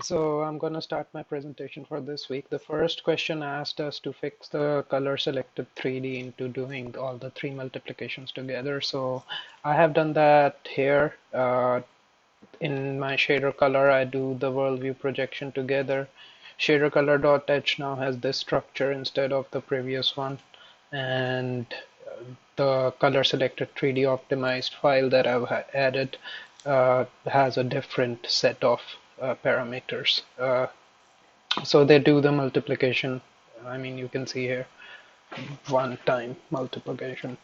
So I'm going to start my presentation for this week. The first question asked us to fix the color selected 3D into doing all the three multiplications together. So I have done that here. In my shader color, I do the world view projection together. Shader color.h now has this structure instead of the previous one. And the color selected 3D optimized file that I've added has a different set of parameters. So they do the multiplication. I mean, you can see here one time multiplication.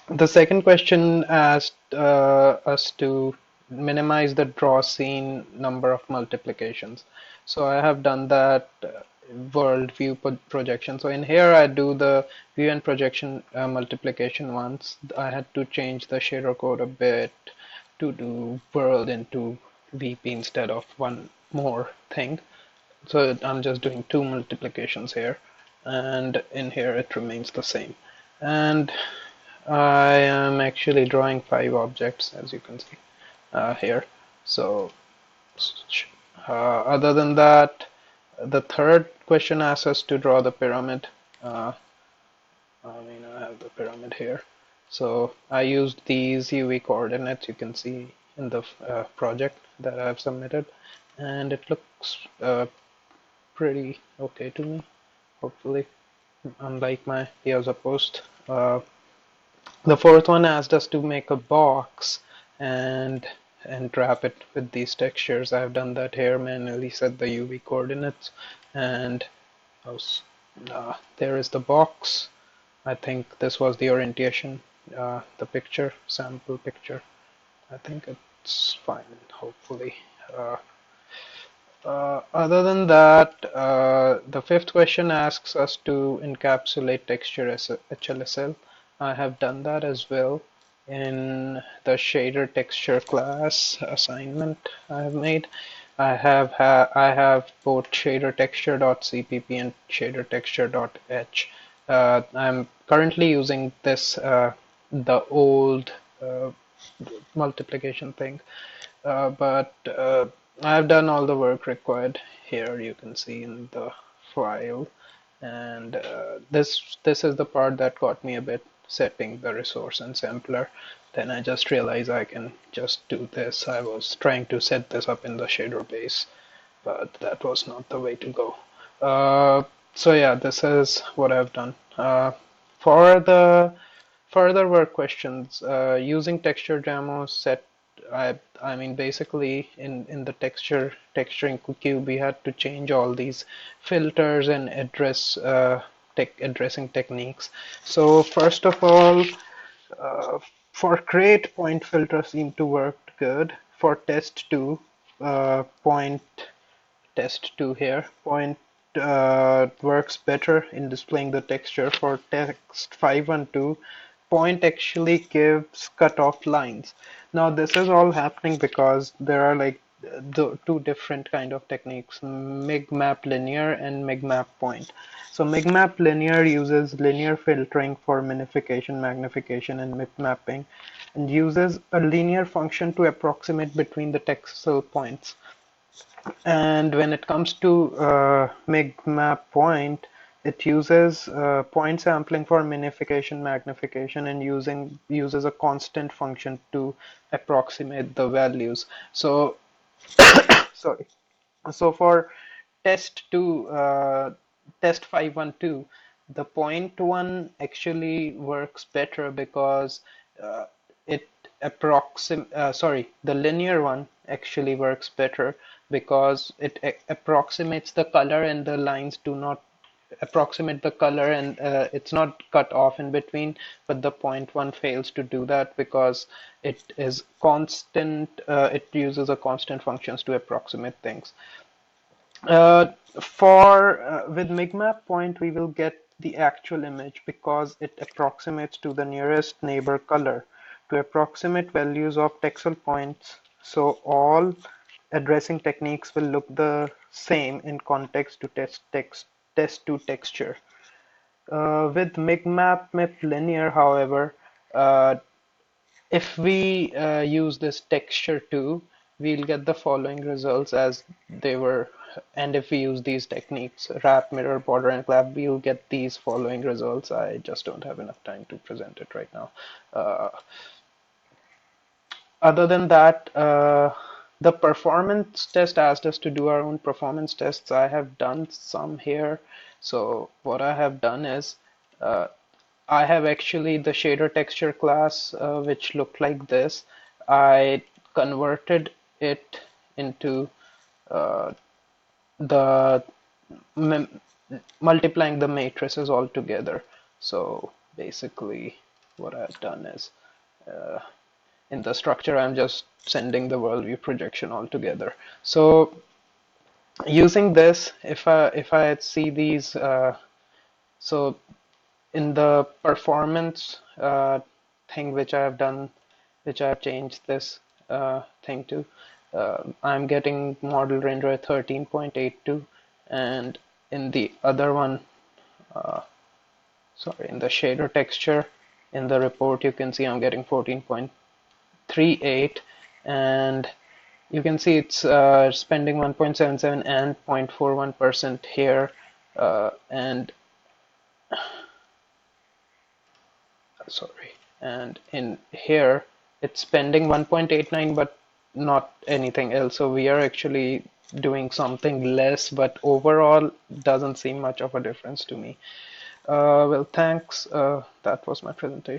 The second question asked us to minimize the draw scene number of multiplications. So I have done that world view projection. So in here I do the view and projection multiplication once. I had to change the shader code a bit to do world into VP instead of one more thing. So I'm just doing two multiplications here, and in here it remains the same. And I am actually drawing 5 objects, as you can see here. So other than that, the third question asks us to draw the pyramid. I have the pyramid here. So I used these UV coordinates you can see in the project that I've submitted, and it looks pretty okay to me, hopefully, unlike my Piazza post. The fourth one asked us to make a box and wrap it with these textures. I've done that here, manually set the UV coordinates, and there is the box. I think this was the orientation, the picture, sample picture. I think it's fine, hopefully. Other than that, the fifth question asks us to encapsulate texture as a HLSL. I have done that as well in the shader texture class assignment I have made. I have both shader texture.cpp and shader texture.h. I'm currently using this the old multiplication thing, but I've done all the work required here. You can see in the file, and this is the part that got me a bit, setting the resource and sampler. Then I just realized I can just do this. I was trying to set this up in the shader base, but that was not the way to go. So yeah, this is what I've done. For the further work questions, using TextureJamo set, I mean basically in the texturing cube we had to change all these filters and addressing techniques. So first of all, uh, for create, point filter seemed to work good. For test 2, point test 2 here, point works better in displaying the texture. For text 512, point actually gives cutoff lines. Now this is all happening because there are like the two different kind of techniques, migmap linear and migmap point. So migmap linear uses linear filtering for minification, magnification, and mipmapping, and uses a linear function to approximate between the texel points. And when it comes to migmap point, it uses point sampling for minification, magnification, and uses a constant function to approximate the values. So sorry. So for test 2, test 512, the point one actually works better because it sorry, the linear one actually works better because it approximates the color, and the lines do not approximate the color, and it's not cut off in between. But the point one fails to do that because it is constant. It uses a constant functions to approximate things. uh, for with migmap point, we will get the actual image because it approximates to the nearest neighbor color to approximate values of texel points. So all addressing techniques will look the same in context to test to texture. With migmap linear, however, uh, if we use this texture too, we'll get the following results as they were, and if we use these techniques, wrap, mirror, border, and clap, we'll get these following results. I just don't have enough time to present it right now. Uh, Other than that, the performance test asked us to do our own performance tests. I have done some here. So what I have done is uh, I have actually the shader texture class, which looked like this. I converted it into uh, the multiplying the matrices all together. So basically, what I've done is uh, in the structure, I'm just sending the worldview projection all together. So using this, if I see these, so in the performance thing which I have done, which I have changed this thing to, I'm getting model render at 13.82, and in the other one, sorry, in the shader texture, in the report, you can see I'm getting 14.38, and you can see it's spending 1.77 and 0.41% here, and sorry, and in here it's spending 1.89 but not anything else. So we are actually doing something less, but overall doesn't seem much of a difference to me. Well, thanks. That was my presentation.